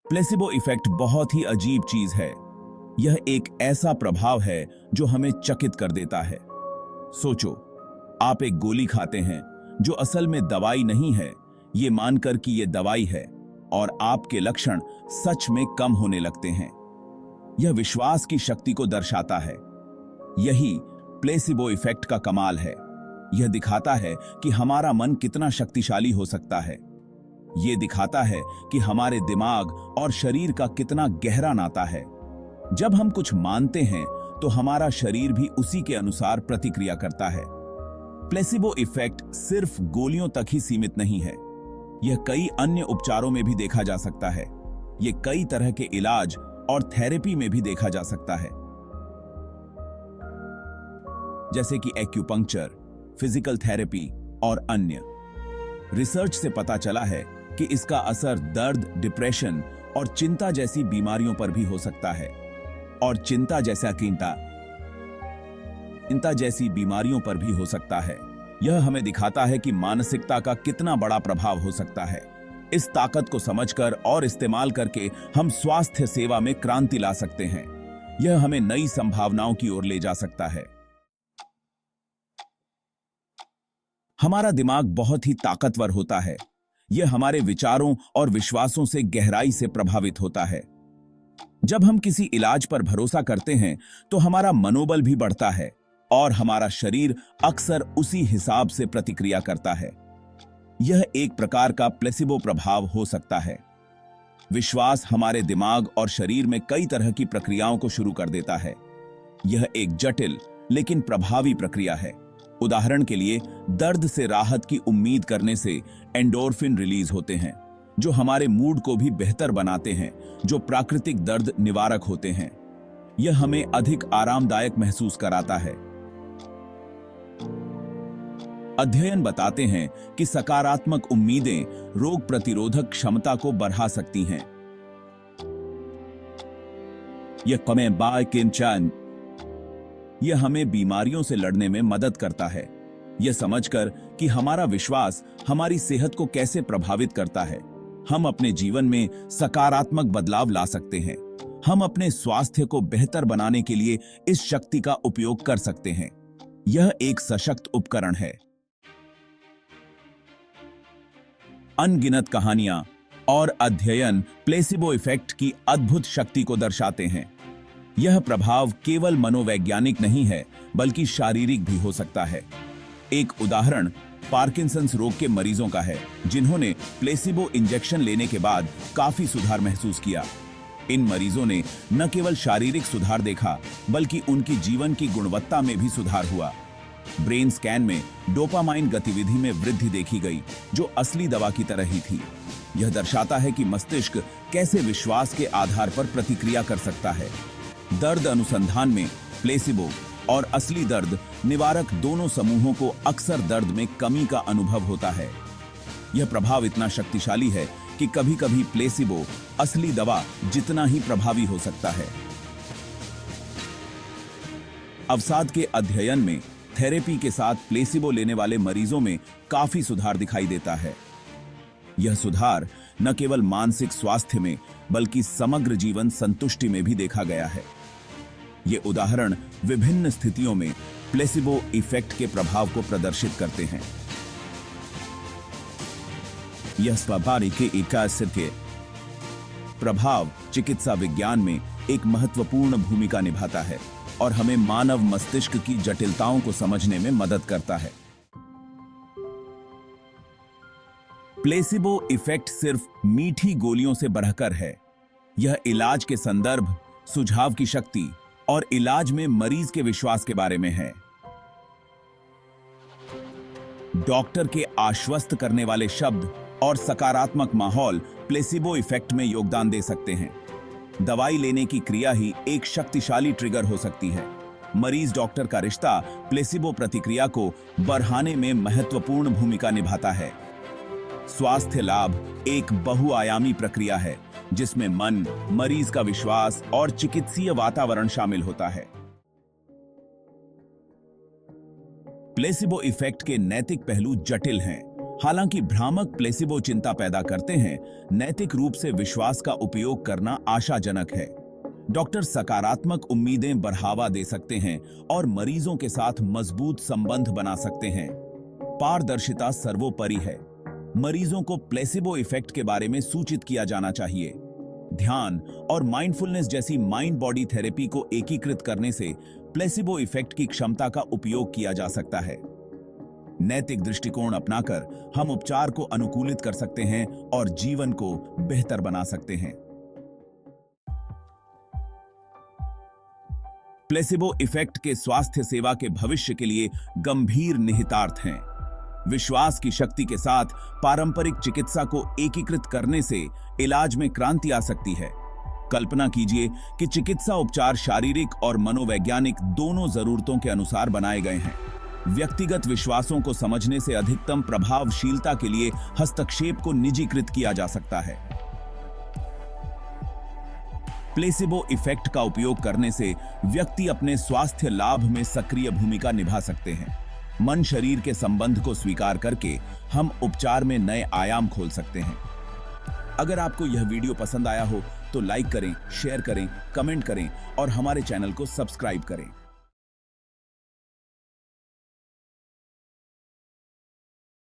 Placebo effect बहुत ही अजीब चीज है। यह एक ऐसा प्रभाव है जो हमें चकित कर देता है। सोचो, आप एक गोली खाते हैं जो असल में दवाई नहीं है, ये मानकर कि यह दवाई है, और आपके लक्षण सच में कम होने लगते हैं। यह विश्वास की शक्ति को दर्शाता है। यही प्लेसिबो इफेक्ट का कमाल है। यह दिखाता है कि हमारा मन कितना शक्तिशाली हो सकता है। यह दिखाता है कि हमारे दिमाग और शरीर का कितना गहरा नाता है। जब हम कुछ मानते हैं तो हमारा शरीर भी उसी के अनुसार प्रतिक्रिया करता है। प्लेसिबो इफेक्ट सिर्फ गोलियों तक ही सीमित नहीं है। यह कई अन्य उपचारों में भी देखा जा सकता है। यह कई तरह के इलाज और थेरेपी में भी देखा जा सकता है, जैसे कि एक्यूपंक्चर, फिजिकल थेरेपी और अन्य। रिसर्च से पता चला है कि इसका असर दर्द, डिप्रेशन और चिंता जैसी बीमारियों पर भी हो सकता है, और चिंता जैसी बीमारियों पर भी हो सकता है। यह हमें दिखाता है कि मानसिकता का कितना बड़ा प्रभाव हो सकता है। इस ताकत को समझकर और इस्तेमाल करके हम स्वास्थ्य सेवा में क्रांति ला सकते हैं। यह हमें नई संभावनाओं की ओर ले जा सकता है। हमारा दिमाग बहुत ही ताकतवर होता है। यह हमारे विचारों और विश्वासों से गहराई से प्रभावित होता है। जब हम किसी इलाज पर भरोसा करते हैं तो हमारा मनोबल भी बढ़ता है और हमारा शरीर अक्सर उसी हिसाब से प्रतिक्रिया करता है। यह एक प्रकार का प्लेसिबो प्रभाव हो सकता है। विश्वास हमारे दिमाग और शरीर में कई तरह की प्रक्रियाओं को शुरू कर देता है। यह एक जटिल लेकिन प्रभावी प्रक्रिया है। उदाहरण के लिए, दर्द से राहत की उम्मीद करने से एंडोर्फिन रिलीज होते हैं, जो हमारे मूड को भी बेहतर बनाते हैं, जो प्राकृतिक दर्द निवारक होते हैं। यह हमें अधिक आरामदायक महसूस कराता है। अध्ययन बताते हैं कि सकारात्मक उम्मीदें रोग प्रतिरोधक क्षमता को बढ़ा सकती हैं। यह हमें बीमारियों से लड़ने में मदद करता है। यह समझकर कि हमारा विश्वास हमारी सेहत को कैसे प्रभावित करता है, हम अपने जीवन में सकारात्मक बदलाव ला सकते हैं। हम अपने स्वास्थ्य को बेहतर बनाने के लिए इस शक्ति का उपयोग कर सकते हैं। यह एक सशक्त उपकरण है। अनगिनत कहानियां और अध्ययन प्लेसिबो इफेक्ट की अद्भुत शक्ति को दर्शाते हैं। यह प्रभाव केवल मनोवैज्ञानिक नहीं है, बल्कि शारीरिक भी हो सकता है। एक उदाहरण पार्किंसंस रोग के मरीजों का है, जिन्होंने प्लेसिबो इंजेक्शन लेने के बाद काफी सुधार महसूस किया। इन मरीजों ने न केवल शारीरिक सुधार देखा, बल्कि उनकी जीवन की गुणवत्ता में भी सुधार हुआ। ब्रेन स्कैन में डोपामाइन गतिविधि में वृद्धि देखी गई, जो असली दवा की तरह ही थी। यह दर्शाता है कि मस्तिष्क कैसे विश्वास के आधार पर प्रतिक्रिया कर सकता है। दर्द अनुसंधान में प्लेसिबो और असली दर्द निवारक दोनों समूहों को अक्सर दर्द में कमी का अनुभव होता है। यह प्रभाव इतना शक्तिशाली है कि कभी-कभी प्लेसिबो असली दवा जितना ही प्रभावी हो सकता है। अवसाद के अध्ययन में थेरेपी के साथ प्लेसिबो लेने वाले मरीजों में काफी सुधार दिखाई देता है। यह सुधार न केवल मानसिक स्वास्थ्य में, बल्कि समग्र जीवन संतुष्टि में भी देखा गया है। ये उदाहरण विभिन्न स्थितियों में प्लेसिबो इफेक्ट के प्रभाव को प्रदर्शित करते हैं। यह स्वाभाविक के प्रभाव चिकित्सा विज्ञान में एक महत्वपूर्ण भूमिका निभाता है और हमें मानव मस्तिष्क की जटिलताओं को समझने में मदद करता है। प्लेसिबो इफेक्ट सिर्फ मीठी गोलियों से बढ़कर है। यह इलाज के संदर्भ, सुझाव की शक्ति और इलाज में मरीज के विश्वास के बारे में है। डॉक्टर के आश्वस्त करने वाले शब्द और सकारात्मक माहौल प्लेसिबो इफेक्ट में योगदान दे सकते हैं। दवाई लेने की क्रिया ही एक शक्तिशाली ट्रिगर हो सकती है। मरीज डॉक्टर का रिश्ता प्लेसिबो प्रतिक्रिया को बढ़ाने में महत्वपूर्ण भूमिका निभाता है। स्वास्थ्य लाभ एक बहुआयामी प्रक्रिया है, जिसमें मन, मरीज का विश्वास और चिकित्सीय वातावरण शामिल होता है। प्लेसिबो इफेक्ट के नैतिक पहलू जटिल हैं, हालांकि भ्रामक प्लेसिबो चिंता पैदा करते हैं, नैतिक रूप से विश्वास का उपयोग करना आशाजनक है। डॉक्टर सकारात्मक उम्मीदें बढ़ावा दे सकते हैं और मरीजों के साथ मजबूत संबंध बना सकते हैं। पारदर्शिता सर्वोपरि है। मरीजों को प्लेसिबो इफेक्ट के बारे में सूचित किया जाना चाहिए। ध्यान और माइंडफुलनेस जैसी माइंड बॉडी थेरेपी को एकीकृत करने से प्लेसिबो इफेक्ट की क्षमता का उपयोग किया जा सकता है। नैतिक दृष्टिकोण अपनाकर हम उपचार को अनुकूलित कर सकते हैं और जीवन को बेहतर बना सकते हैं। प्लेसिबो इफेक्ट के स्वास्थ्य सेवा के भविष्य के लिए गंभीर निहितार्थ हैं। विश्वास की शक्ति के साथ पारंपरिक चिकित्सा को एकीकृत करने से इलाज में क्रांति आ सकती है। कल्पना कीजिए कि चिकित्सा उपचार शारीरिक और मनोवैज्ञानिक दोनों जरूरतों के अनुसार बनाए गए हैं। व्यक्तिगत विश्वासों को समझने से अधिकतम प्रभावशीलता के लिए हस्तक्षेप को निजीकृत किया जा सकता है। प्लेसिबो इफेक्ट का उपयोग करने से व्यक्ति अपने स्वास्थ्य लाभ में सक्रिय भूमिका निभा सकते हैं। मन शरीर के संबंध को स्वीकार करके हम उपचार में नए आयाम खोल सकते हैं। अगर आपको यह वीडियो पसंद आया हो तो लाइक करें, शेयर करें, कमेंट करें और हमारे चैनल को सब्सक्राइब करें।